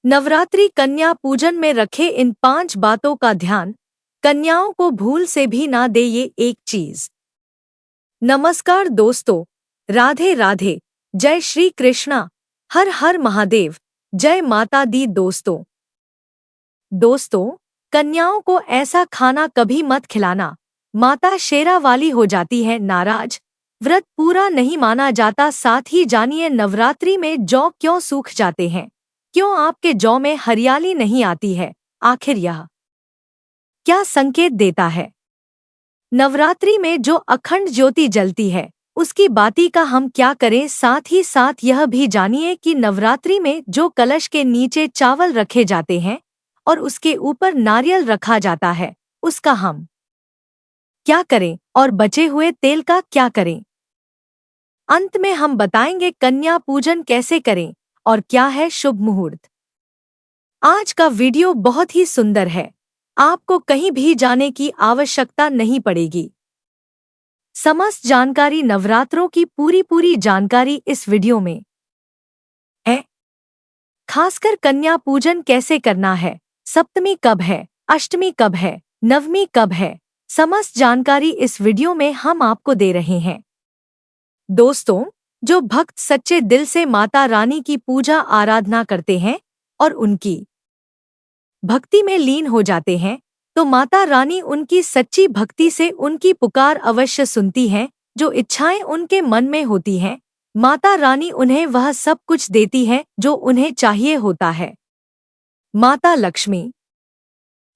नवरात्रि कन्या पूजन में रखे इन 5 बातों का ध्यान कन्याओं को भूल से भी ना दे ये एक चीज। नमस्कार दोस्तों, राधे राधे, जय श्री कृष्णा, हर हर महादेव, जय माता दी। दोस्तों, कन्याओं को ऐसा खाना कभी मत खिलाना, माता शेरा वाली हो जाती है नाराज, व्रत पूरा नहीं माना जाता। साथ ही जानिए नवरात्रि में जौ क्यों सूख जाते हैं, क्यों आपके जौ में हरियाली नहीं आती है, आखिर यह क्या संकेत देता है। नवरात्रि में जो अखंड ज्योति जलती है उसकी बाती का हम क्या करें। साथ ही साथ यह भी जानिए कि नवरात्रि में जो कलश के नीचे चावल रखे जाते हैं और उसके ऊपर नारियल रखा जाता है उसका हम क्या करें और बचे हुए तेल का क्या करें। अंत में हम बताएंगे कन्या पूजन कैसे करें और क्या है शुभ मुहूर्त। आज का वीडियो बहुत ही सुंदर है, आपको कहीं भी जाने की आवश्यकता नहीं पड़ेगी। समस्त जानकारी, नवरात्रों की पूरी जानकारी इस वीडियो में है। खासकर कन्या पूजन कैसे करना है, सप्तमी कब है, अष्टमी कब है, नवमी कब है, समस्त जानकारी इस वीडियो में हम आपको दे रहे हैं। दोस्तों, जो भक्त सच्चे दिल से माता रानी की पूजा आराधना करते हैं और उनकी भक्ति में लीन हो जाते हैं तो माता रानी उनकी सच्ची भक्ति से उनकी पुकार अवश्य सुनती हैं। जो इच्छाएं उनके मन में होती हैं, माता रानी उन्हें वह सब कुछ देती है जो उन्हें चाहिए होता है। माता लक्ष्मी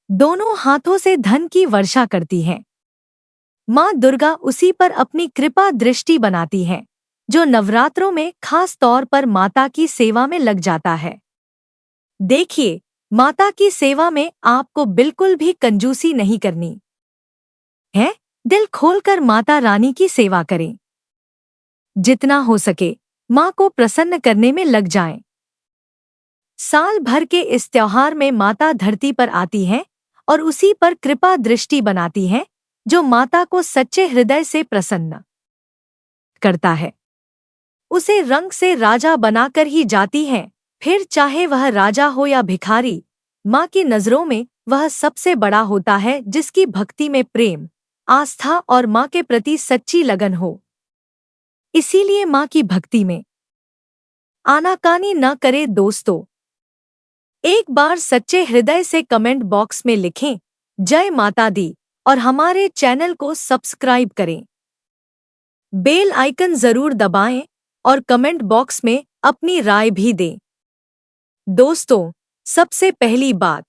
दोनों हाथों से धन की वर्षा करती हैं। माँ दुर्गा उसी पर अपनी कृपा दृष्टि बनाती हैं जो नवरात्रों में खास तौर पर माता की सेवा में लग जाता है। देखिए, माता की सेवा में आपको बिल्कुल भी कंजूसी नहीं करनी है। दिल खोलकर माता रानी की सेवा करें। जितना हो सके माँ को प्रसन्न करने में लग जाएं। साल भर के इस त्योहार में माता धरती पर आती है और उसी पर कृपा दृष्टि बनाती है जो माता को सच्चे हृदय से प्रसन्न करता है। उसे रंग से राजा बनाकर ही जाती है, फिर चाहे वह राजा हो या भिखारी। माँ की नजरों में वह सबसे बड़ा होता है जिसकी भक्ति में प्रेम, आस्था और माँ के प्रति सच्ची लगन हो। इसीलिए माँ की भक्ति में आनाकानी न करे। दोस्तों, एक बार सच्चे हृदय से कमेंट बॉक्स में लिखें जय माता दी और हमारे चैनल को सब्सक्राइब करें। बेल आइकन जरूर दबाएं और कमेंट बॉक्स में अपनी राय भी दें। दोस्तों, सबसे पहली बात,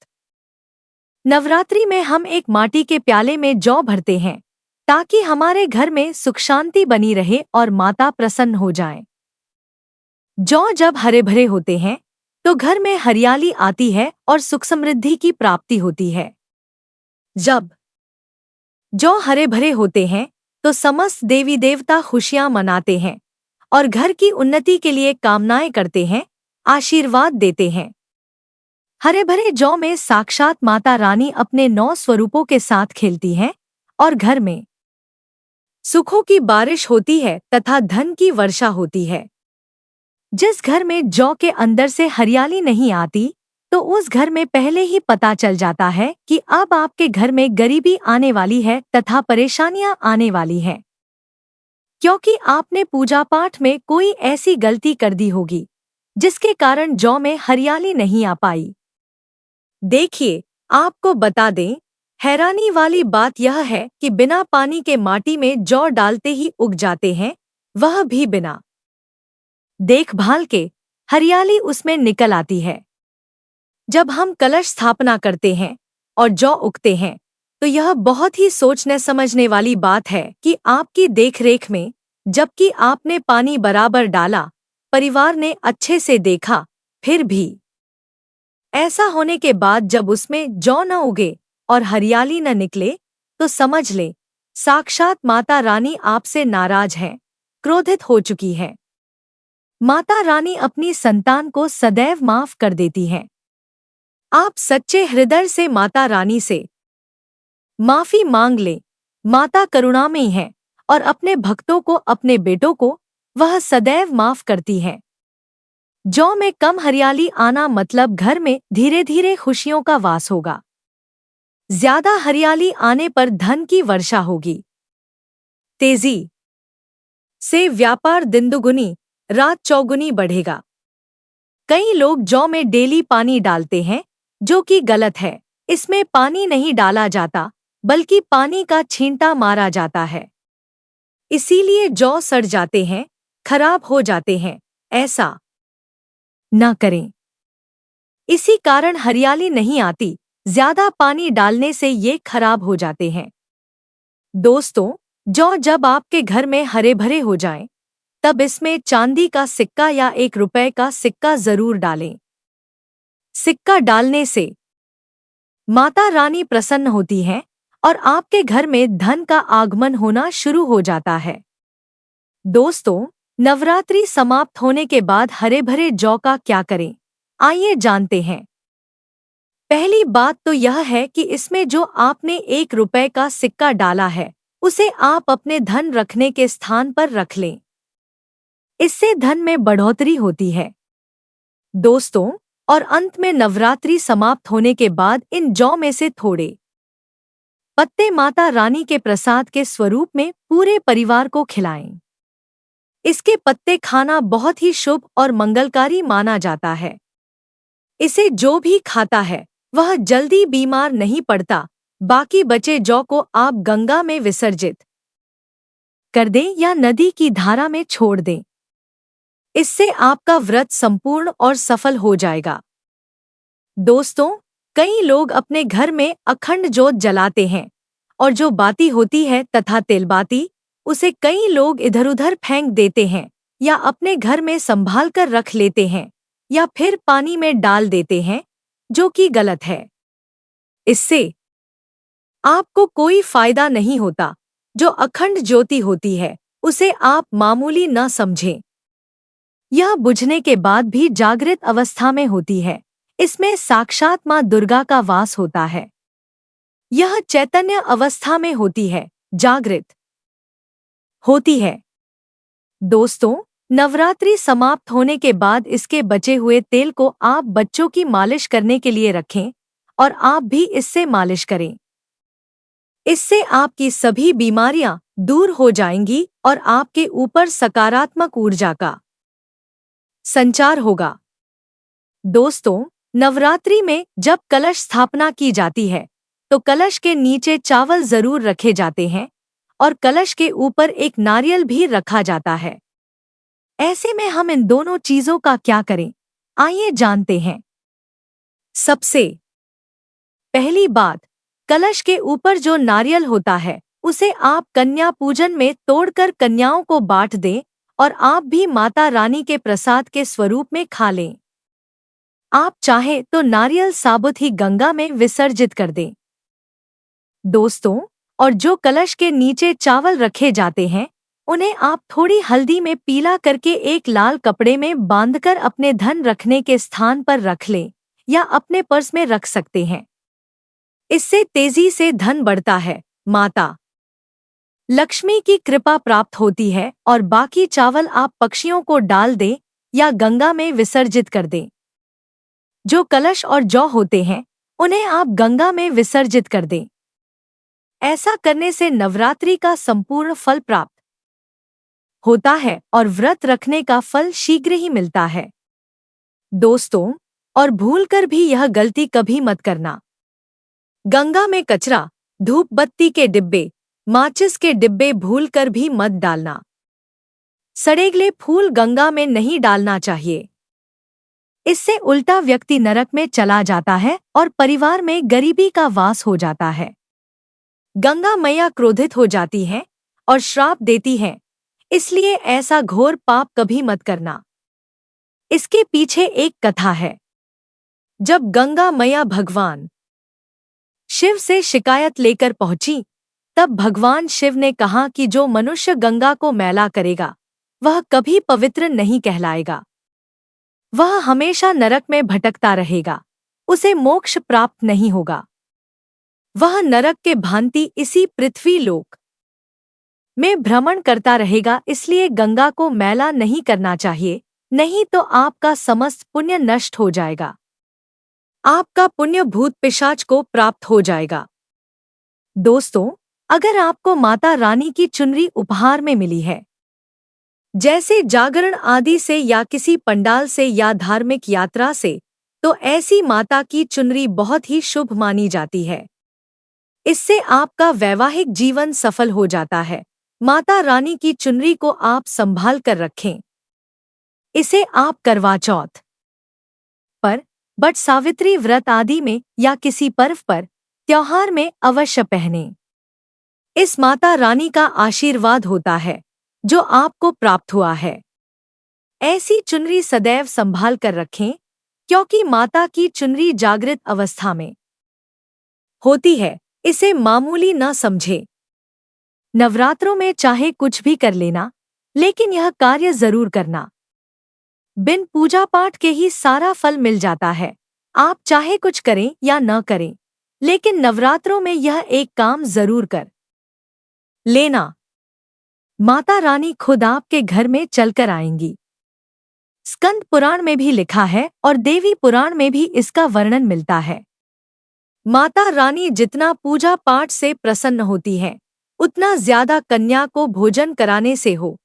नवरात्रि में हम एक माटी के प्याले में जौ भरते हैं ताकि हमारे घर में सुख शांति बनी रहे और माता प्रसन्न हो जाए। जौ जब हरे भरे होते हैं तो घर में हरियाली आती है और सुख समृद्धि की प्राप्ति होती है। जब जौ हरे भरे होते हैं तो समस्त देवी देवता खुशियां मनाते हैं और घर की उन्नति के लिए कामनाएं करते हैं, आशीर्वाद देते हैं। हरे भरे जौ में साक्षात माता रानी अपने 9 स्वरूपों के साथ खेलती हैं और घर में सुखों की बारिश होती है तथा धन की वर्षा होती है। जिस घर में जौ के अंदर से हरियाली नहीं आती तो उस घर में पहले ही पता चल जाता है कि अब आपके घर में गरीबी आने वाली है तथा परेशानियां आने वाली हैं, क्योंकि आपने पूजा पाठ में कोई ऐसी गलती कर दी होगी जिसके कारण जौ में हरियाली नहीं आ पाई। देखिए, आपको बता दें, हैरानी वाली बात यह है कि बिना पानी के माटी में जौ डालते ही उग जाते हैं, वह भी बिना देखभाल के हरियाली उसमें निकल आती है। जब हम कलश स्थापना करते हैं और जौ उगते हैं तो यह बहुत ही सोचने समझने वाली बात है कि आपकी देखरेख में, जबकि आपने पानी बराबर डाला, परिवार ने अच्छे से देखा, फिर भी ऐसा होने के बाद जब उसमें जौ न उगे और हरियाली न निकले तो समझ ले साक्षात माता रानी आपसे नाराज है, क्रोधित हो चुकी है। माता रानी अपनी संतान को सदैव माफ कर देती है। आप सच्चे हृदय से माता रानी से माफी मांग ले। माता करुणामयी है और अपने भक्तों को, अपने बेटों को वह सदैव माफ करती है। जौ में कम हरियाली आना मतलब घर में धीरे धीरे खुशियों का वास होगा। ज्यादा हरियाली आने पर धन की वर्षा होगी। तेजी से व्यापार दिन दुगुनी रात चौगुनी बढ़ेगा। कई लोग जौ में डेली पानी डालते हैं, जो कि गलत है। इसमें पानी नहीं डाला जाता, बल्कि पानी का छींटा मारा जाता है। इसीलिए जौ सड़ जाते हैं, खराब हो जाते हैं। ऐसा न करें। इसी कारण हरियाली नहीं आती। ज्यादा पानी डालने से ये खराब हो जाते हैं। दोस्तों, जौ जब आपके घर में हरे भरे हो जाएं, तब इसमें चांदी का सिक्का या 1 रुपए का सिक्का जरूर डालें। सिक्का डालने से माता रानी प्रसन्न होती हैं और आपके घर में धन का आगमन होना शुरू हो जाता है। दोस्तों, नवरात्रि समाप्त होने के बाद हरे भरे जौ का क्या करें? आइए जानते हैं। पहली बात तो यह है कि इसमें जो आपने 1 रुपए का सिक्का डाला है, उसे आप अपने धन रखने के स्थान पर रख लें। इससे धन में बढ़ोतरी होती है। दोस्तों, और अंत में नवरात्रि समाप्त होने के बाद इन जौ में से थोड़े पत्ते माता रानी के प्रसाद के स्वरूप में पूरे परिवार को खिलाएं। इसके पत्ते खाना बहुत ही शुभ और मंगलकारी माना जाता है। इसे जो भी खाता है वह जल्दी बीमार नहीं पड़ता। बाकी बचे जौ को आप गंगा में विसर्जित कर दें या नदी की धारा में छोड़ दें। इससे आपका व्रत संपूर्ण और सफल हो जाएगा। दोस्तों, कई लोग अपने घर में अखंड जोत जलाते हैं और जो बाती होती है तथा तेलबाती, उसे कई लोग इधर-उधर फेंक देते हैं या अपने घर में संभाल कर रख लेते हैं या फिर पानी में डाल देते हैं, जो कि गलत है। इससे आपको कोई फायदा नहीं होता। जो अखंड ज्योति होती है, उसे आप मामूली न समझें। यह बुझने के बाद भी जागृत अवस्था में होती है। इसमें साक्षात मां दुर्गा का वास होता है। यह चैतन्य अवस्था में होती है, जागृत होती है। दोस्तों, नवरात्रि समाप्त होने के बाद इसके बचे हुए तेल को आप बच्चों की मालिश करने के लिए रखें और आप भी इससे मालिश करें। इससे आपकी सभी बीमारियां दूर हो जाएंगी और आपके ऊपर सकारात्मक ऊर्जा का संचार होगा। दोस्तों, नवरात्रि में जब कलश स्थापना की जाती है, तो कलश के नीचे चावल जरूर रखे जाते हैं और कलश के ऊपर एक नारियल भी रखा जाता है। ऐसे में हम इन दोनों चीजों का क्या करें? आइए जानते हैं। सबसे पहली बात, कलश के ऊपर जो नारियल होता है, उसे आप कन्या पूजन में तोड़कर कन्याओं को बांट दें और आप भी माता रानी के प्रसाद के स्वरूप में खा लें। आप चाहें तो नारियल साबुत ही गंगा में विसर्जित कर दें। दोस्तों, और जो कलश के नीचे चावल रखे जाते हैं, उन्हें आप थोड़ी हल्दी में पीला करके एक लाल कपड़े में बांधकर अपने धन रखने के स्थान पर रख लें या अपने पर्स में रख सकते हैं। इससे तेजी से धन बढ़ता है, माता लक्ष्मी की कृपा प्राप्त होती है और बाकी चावल आप पक्षियों को डाल दें या गंगा में विसर्जित कर दें। जो कलश और जौ होते हैं, उन्हें आप गंगा में विसर्जित कर दें। ऐसा करने से नवरात्रि का संपूर्ण फल प्राप्त होता है और व्रत रखने का फल शीघ्र ही मिलता है। दोस्तों, और भूलकर भी यह गलती कभी मत करना। गंगा में कचरा, धूप बत्ती के डिब्बे, माचिस के डिब्बे भूलकर भी मत डालना। सड़ेगले फूल गंगा में नहीं डालना चाहिए। इससे उल्टा व्यक्ति नरक में चला जाता है और परिवार में गरीबी का वास हो जाता है। गंगा मैया क्रोधित हो जाती हैं और श्राप देती हैं, इसलिए ऐसा घोर पाप कभी मत करना। इसके पीछे एक कथा है। जब गंगा मैया भगवान शिव से शिकायत लेकर पहुंची, तब भगवान शिव ने कहा कि जो मनुष्य गंगा को मैला करेगा, वह कभी पवित्र नहीं कहलाएगा। वह हमेशा नरक में भटकता रहेगा, उसे मोक्ष प्राप्त नहीं होगा। वह नरक के भांति इसी पृथ्वी लोक में भ्रमण करता रहेगा। इसलिए गंगा को मैला नहीं करना चाहिए, नहीं तो आपका समस्त पुण्य नष्ट हो जाएगा। आपका पुण्य भूत पिशाच को प्राप्त हो जाएगा। दोस्तों, अगर आपको माता रानी की चुनरी उपहार में मिली है, जैसे जागरण आदि से या किसी पंडाल से या धार्मिक यात्रा से, तो ऐसी माता की चुनरी बहुत ही शुभ मानी जाती है। इससे आपका वैवाहिक जीवन सफल हो जाता है। माता रानी की चुनरी को आप संभाल कर रखें। इसे आप करवा चौथ पर, बट सावित्री व्रत आदि में या किसी पर्व पर, त्योहार में अवश्य पहनें। इस माता रानी का आशीर्वाद होता है जो आपको प्राप्त हुआ है। ऐसी चुनरी सदैव संभाल कर रखें, क्योंकि माता की चुनरी जागृत अवस्था में होती है। इसे मामूली न समझे। नवरात्रों में चाहे कुछ भी कर लेना, लेकिन यह कार्य जरूर करना। बिन पूजा पाठ के ही सारा फल मिल जाता है। आप चाहे कुछ करें या न करें, लेकिन नवरात्रों में यह एक काम जरूर कर लेना। माता रानी खुद आपके घर में चलकर आएंगी। स्कंद पुराण में भी लिखा है और देवी पुराण में भी इसका वर्णन मिलता है। माता रानी जितना पूजा पाठ से प्रसन्न होती है, उतना ज्यादा कन्या को भोजन कराने से हो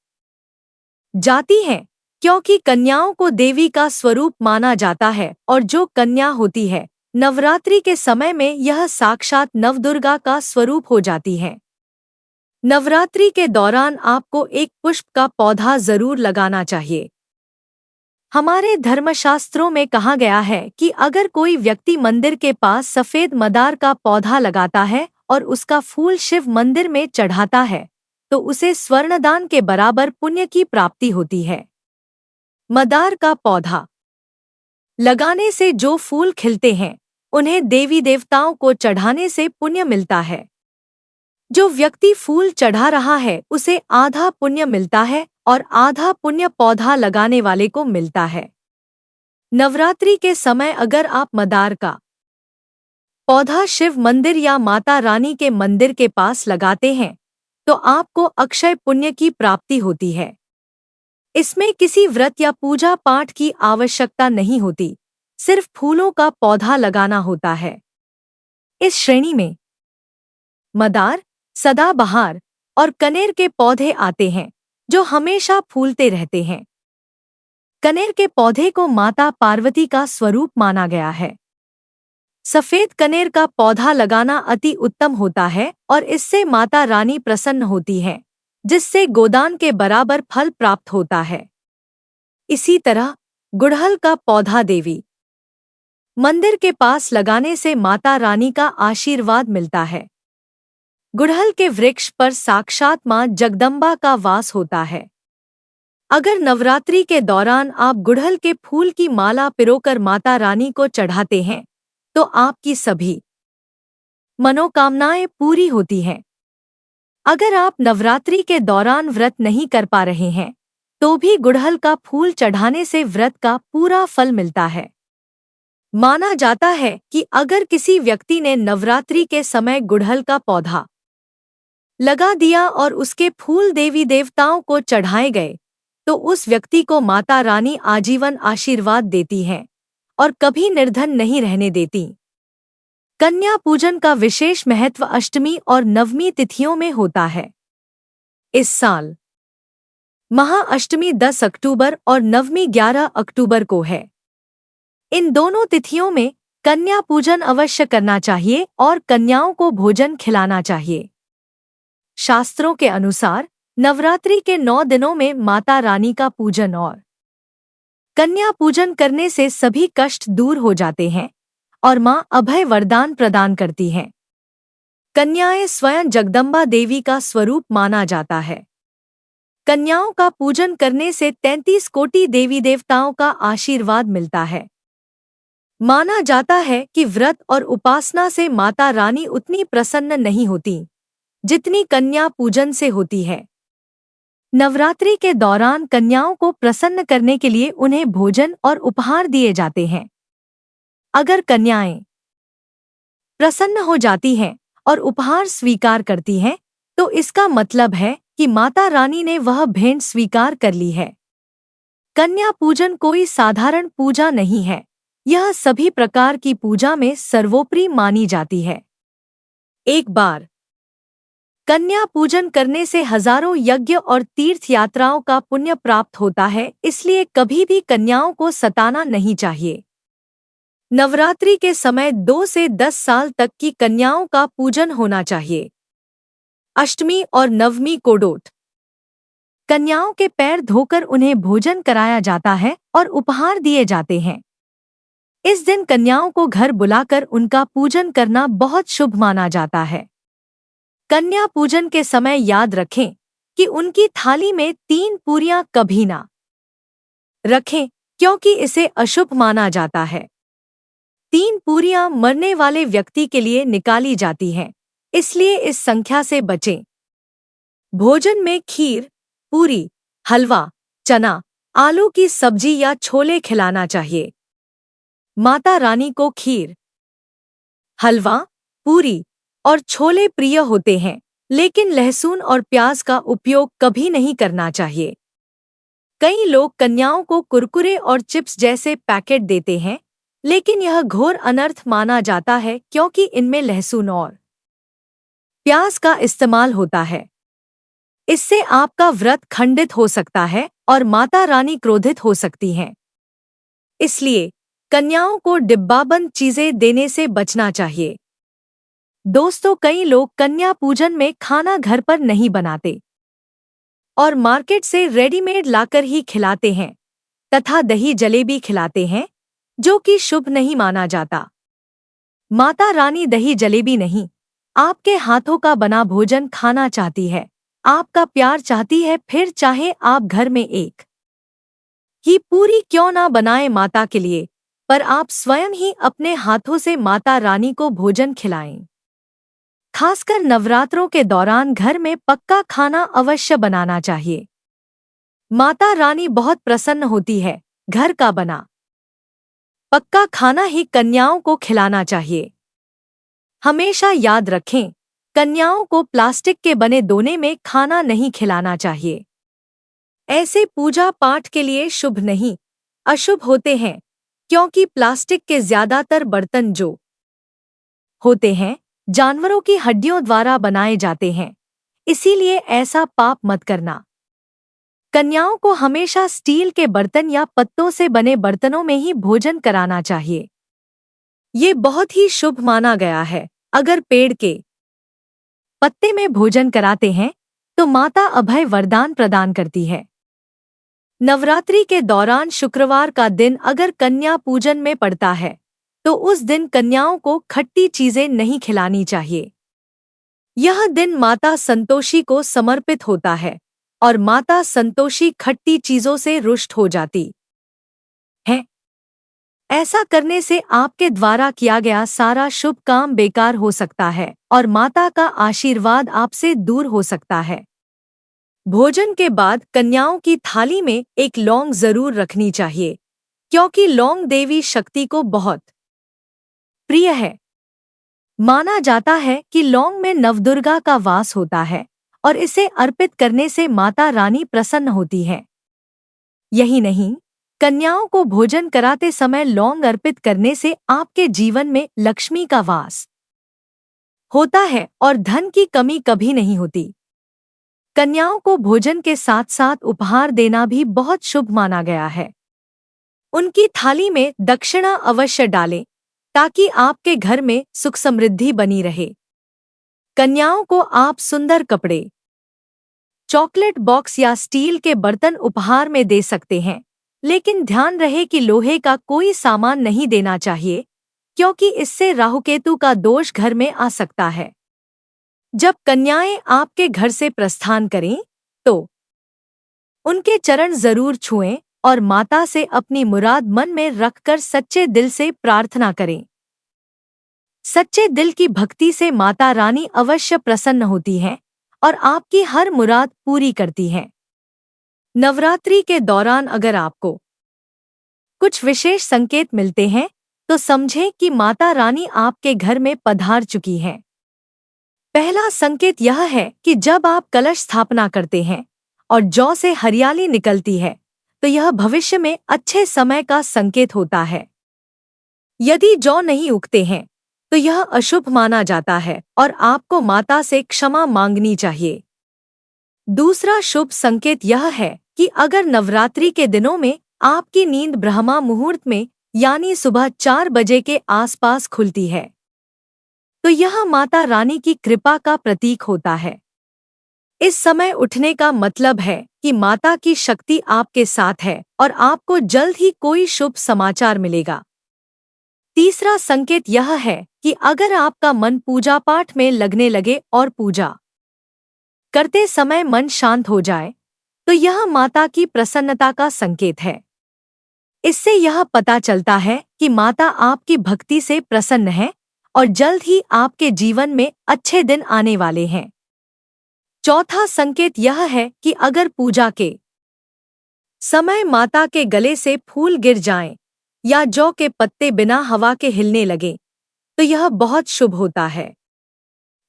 जाती है, क्योंकि कन्याओं को देवी का स्वरूप माना जाता है और जो कन्या होती है, नवरात्रि के समय में यह साक्षात नवदुर्गा का स्वरूप हो जाती है। नवरात्रि के दौरान आपको एक पुष्प का पौधा जरूर लगाना चाहिए। हमारे धर्मशास्त्रों में कहा गया है कि अगर कोई व्यक्ति मंदिर के पास सफेद मदार का पौधा लगाता है और उसका फूल शिव मंदिर में चढ़ाता है, तो उसे स्वर्णदान के बराबर पुण्य की प्राप्ति होती है। मदार का पौधा लगाने से जो फूल खिलते हैं, उन्हें देवी देवताओं को चढ़ाने से पुण्य मिलता है। जो व्यक्ति फूल चढ़ा रहा है, उसे आधा पुण्य मिलता है और आधा पुण्य पौधा लगाने वाले को मिलता है। नवरात्रि के समय अगर आप मदार का पौधा शिव मंदिर या माता रानी के मंदिर के पास लगाते हैं, तो आपको अक्षय पुण्य की प्राप्ति होती है। इसमें किसी व्रत या पूजा पाठ की आवश्यकता नहीं होती, सिर्फ फूलों का पौधा लगाना होता है। इस श्रेणी में मदार, सदाबहार और कनेर के पौधे आते हैं, जो हमेशा फूलते रहते हैं। कनेर के पौधे को माता पार्वती का स्वरूप माना गया है। सफेद कनेर का पौधा लगाना अति उत्तम होता है और इससे माता रानी प्रसन्न होती है, जिससे गोदान के बराबर फल प्राप्त होता है। इसी तरह गुड़हल का पौधा देवी मंदिर के पास लगाने से माता रानी का आशीर्वाद मिलता है। गुड़हल के वृक्ष पर साक्षात मां जगदम्बा का वास होता है। अगर नवरात्रि के दौरान आप गुड़हल के फूल की माला पिरोकर माता रानी को चढ़ाते हैं, तो आपकी सभी मनोकामनाएं पूरी होती हैं। अगर आप नवरात्रि के दौरान व्रत नहीं कर पा रहे हैं, तो भी गुड़हल का फूल चढ़ाने से व्रत का पूरा फल मिलता है। माना जाता है कि अगर किसी व्यक्ति ने नवरात्रि के समय गुड़हल का पौधा लगा दिया और उसके फूल देवी देवताओं को चढ़ाए गए, तो उस व्यक्ति को माता रानी आजीवन आशीर्वाद देती हैं और कभी निर्धन नहीं रहने देती। कन्या पूजन का विशेष महत्व अष्टमी और नवमी तिथियों में होता है। इस साल महाअष्टमी 10 अक्टूबर और नवमी 11 अक्टूबर को है। इन दोनों तिथियों में कन्या पूजन अवश्य करना चाहिए और कन्याओं को भोजन खिलाना चाहिए। शास्त्रों के अनुसार नवरात्रि के 9 दिनों में माता रानी का पूजन और कन्या पूजन करने से सभी कष्ट दूर हो जाते हैं और मां अभय वरदान प्रदान करती हैं। कन्याएं स्वयं जगदम्बा देवी का स्वरूप माना जाता है। कन्याओं का पूजन करने से 33 कोटि देवी देवताओं का आशीर्वाद मिलता है। माना जाता है कि व्रत और उपासना से माता रानी उतनी प्रसन्न नहीं होती जितनी कन्या पूजन से होती है। नवरात्रि के दौरान कन्याओं को प्रसन्न करने के लिए उन्हें भोजन और उपहार दिए जाते हैं। अगर कन्याएं प्रसन्न हो जाती हैं और उपहार स्वीकार करती हैं, तो इसका मतलब है कि माता रानी ने वह भेंट स्वीकार कर ली है। कन्या पूजन कोई साधारण पूजा नहीं है, यह सभी प्रकार की पूजा में सर्वोपरि मानी जाती है। एक बार कन्या पूजन करने से हजारों यज्ञ और तीर्थ यात्राओं का पुण्य प्राप्त होता है, इसलिए कभी भी कन्याओं को सताना नहीं चाहिए। नवरात्रि के समय 2 से 10 साल तक की कन्याओं का पूजन होना चाहिए। अष्टमी और नवमी को डोट कन्याओं के पैर धोकर उन्हें भोजन कराया जाता है और उपहार दिए जाते हैं। इस दिन कन्याओं को घर बुलाकर उनका पूजन करना बहुत शुभ माना जाता है। कन्या पूजन के समय याद रखें कि उनकी थाली में 3 पूरियां कभी ना रखें, क्योंकि इसे अशुभ माना जाता है। 3 पूरियां मरने वाले व्यक्ति के लिए निकाली जाती हैं, इसलिए इस संख्या से बचें। भोजन में खीर, पूरी, हलवा, चना, आलू की सब्जी या छोले खिलाना चाहिए। माता रानी को खीर, हलवा, पूरी और छोले प्रिय होते हैं, लेकिन लहसुन और प्याज का उपयोग कभी नहीं करना चाहिए। कई लोग कन्याओं को कुरकुरे और चिप्स जैसे पैकेट देते हैं, लेकिन यह घोर अनर्थ माना जाता है, क्योंकि इनमें लहसुन और प्याज का इस्तेमाल होता है। इससे आपका व्रत खंडित हो सकता है और माता रानी क्रोधित हो सकती हैं। इसलिए कन्याओं को डिब्बाबंद चीजें देने से बचना चाहिए। दोस्तों, कई लोग कन्या पूजन में खाना घर पर नहीं बनाते और मार्केट से रेडीमेड लाकर ही खिलाते हैं तथा दही जलेबी खिलाते हैं, जो कि शुभ नहीं माना जाता। माता रानी दही जलेबी नहीं, आपके हाथों का बना भोजन खाना चाहती है, आपका प्यार चाहती है। फिर चाहे आप घर में एक ही पूरी क्यों ना बनाए माता के लिए, पर आप स्वयं ही अपने हाथों से माता रानी को भोजन खिलाएं। खासकर नवरात्रों के दौरान घर में पक्का खाना अवश्य बनाना चाहिए। माता रानी बहुत प्रसन्न होती है। घर का बना पक्का खाना ही कन्याओं को खिलाना चाहिए। हमेशा याद रखें, कन्याओं को प्लास्टिक के बने दोने में खाना नहीं खिलाना चाहिए। ऐसे पूजा पाठ के लिए शुभ नहीं, अशुभ होते हैं, क्योंकि प्लास्टिक के ज्यादातर बर्तन जो होते हैं जानवरों की हड्डियों द्वारा बनाए जाते हैं, इसीलिए ऐसा पाप मत करना। कन्याओं को हमेशा स्टील के बर्तन या पत्तों से बने बर्तनों में ही भोजन कराना चाहिए। ये बहुत ही शुभ माना गया है। अगर पेड़ के पत्ते में भोजन कराते हैं तो माता अभय वरदान प्रदान करती है। नवरात्रि के दौरान शुक्रवार का दिन अगर कन्या पूजन में पड़ता है तो उस दिन कन्याओं को खट्टी चीजें नहीं खिलानी चाहिए। यह दिन माता संतोषी को समर्पित होता है और माता संतोषी खट्टी चीजों से रुष्ट हो जाती है। ऐसा करने से आपके द्वारा किया गया सारा शुभ काम बेकार हो सकता है और माता का आशीर्वाद आपसे दूर हो सकता है। भोजन के बाद कन्याओं की थाली में एक लौंग जरूर रखनी चाहिए, क्योंकि लौंग देवी शक्ति को बहुत प्रिय है। माना जाता है कि लौंग में नवदुर्गा का वास होता है और इसे अर्पित करने से माता रानी प्रसन्न होती है। यही नहीं, कन्याओं को भोजन कराते समय लौंग अर्पित करने से आपके जीवन में लक्ष्मी का वास होता है और धन की कमी कभी नहीं होती। कन्याओं को भोजन के साथ साथ उपहार देना भी बहुत शुभ माना गया है। उनकी थाली में दक्षिणा अवश्य डालें, ताकि आपके घर में सुख समृद्धि बनी रहे। कन्याओं को आप सुंदर कपड़े, चॉकलेट बॉक्स या स्टील के बर्तन उपहार में दे सकते हैं, लेकिन ध्यान रहे कि लोहे का कोई सामान नहीं देना चाहिए, क्योंकि इससे राहुकेतु का दोष घर में आ सकता है। जब कन्याएं आपके घर से प्रस्थान करें तो उनके चरण जरूर छुएं और माता से अपनी मुराद मन में रखकर सच्चे दिल से प्रार्थना करें। सच्चे दिल की भक्ति से माता रानी अवश्य प्रसन्न होती हैं और आपकी हर मुराद पूरी करती हैं। नवरात्रि के दौरान अगर आपको कुछ विशेष संकेत मिलते हैं तो समझें कि माता रानी आपके घर में पधार चुकी हैं। पहला संकेत यह है कि जब आप कलश स्थापना करते हैं और जौ से हरियाली निकलती है, तो यह भविष्य में अच्छे समय का संकेत होता है। यदि जौ नहीं उगते हैं तो यह अशुभ माना जाता है और आपको माता से क्षमा मांगनी चाहिए। दूसरा शुभ संकेत यह है कि अगर नवरात्रि के दिनों में आपकी नींद ब्रह्मा मुहूर्त में यानी सुबह 4 बजे के आसपास खुलती है तो यह माता रानी की कृपा का प्रतीक होता है। इस समय उठने का मतलब है कि माता की शक्ति आपके साथ है और आपको जल्द ही कोई शुभ समाचार मिलेगा। तीसरा संकेत यह है कि अगर आपका मन पूजा पाठ में लगने लगे और पूजा करते समय मन शांत हो जाए तो यह माता की प्रसन्नता का संकेत है। इससे यह पता चलता है कि माता आपकी भक्ति से प्रसन्न है और जल्द ही आपके जीवन में अच्छे दिन आने वाले हैं। चौथा संकेत यह है कि अगर पूजा के समय माता के गले से फूल गिर जाएं या जौ के पत्ते बिना हवा के हिलने लगें तो यह बहुत शुभ होता है।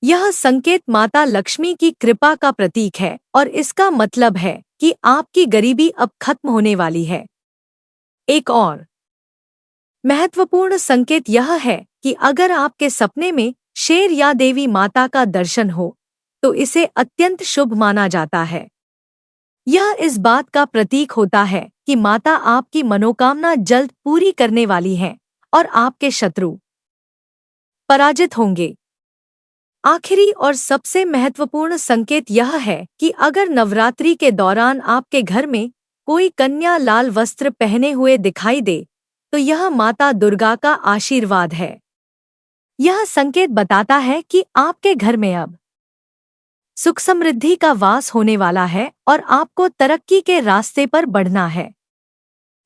यह संकेत माता लक्ष्मी की कृपा का प्रतीक है और इसका मतलब है कि आपकी गरीबी अब खत्म होने वाली है। एक और महत्वपूर्ण संकेत यह है कि अगर आपके सपने में शेर या देवी माता का दर्शन हो तो इसे अत्यंत शुभ माना जाता है। यह इस बात का प्रतीक होता है कि माता आपकी मनोकामना जल्द पूरी करने वाली हैं और आपके शत्रु पराजित होंगे। आखिरी और सबसे महत्वपूर्ण संकेत यह है कि अगर नवरात्रि के दौरान आपके घर में कोई कन्या लाल वस्त्र पहने हुए दिखाई दे तो यह माता दुर्गा का आशीर्वाद है। यह संकेत बताता है कि आपके घर में अब सुख समृद्धि का वास होने वाला है और आपको तरक्की के रास्ते पर बढ़ना है।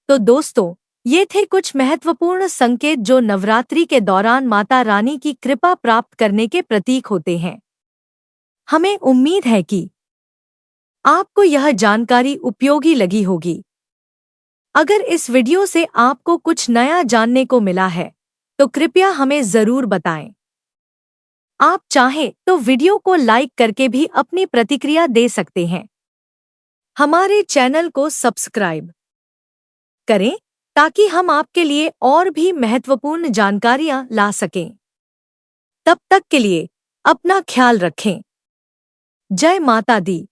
तो दोस्तों, ये थे कुछ महत्वपूर्ण संकेत जो नवरात्रि के दौरान माता रानी की कृपा प्राप्त करने के प्रतीक होते हैं। हमें उम्मीद है कि आपको यह जानकारी उपयोगी लगी होगी। अगर इस वीडियो से आपको कुछ नया जानने को मिला है तो कृपया हमें जरूर बताएं। आप चाहें तो वीडियो को लाइक करके भी अपनी प्रतिक्रिया दे सकते हैं। हमारे चैनल को सब्सक्राइब करें ताकि हम आपके लिए और भी महत्वपूर्ण जानकारियां ला सकें। तब तक के लिए अपना ख्याल रखें। जय माता दी।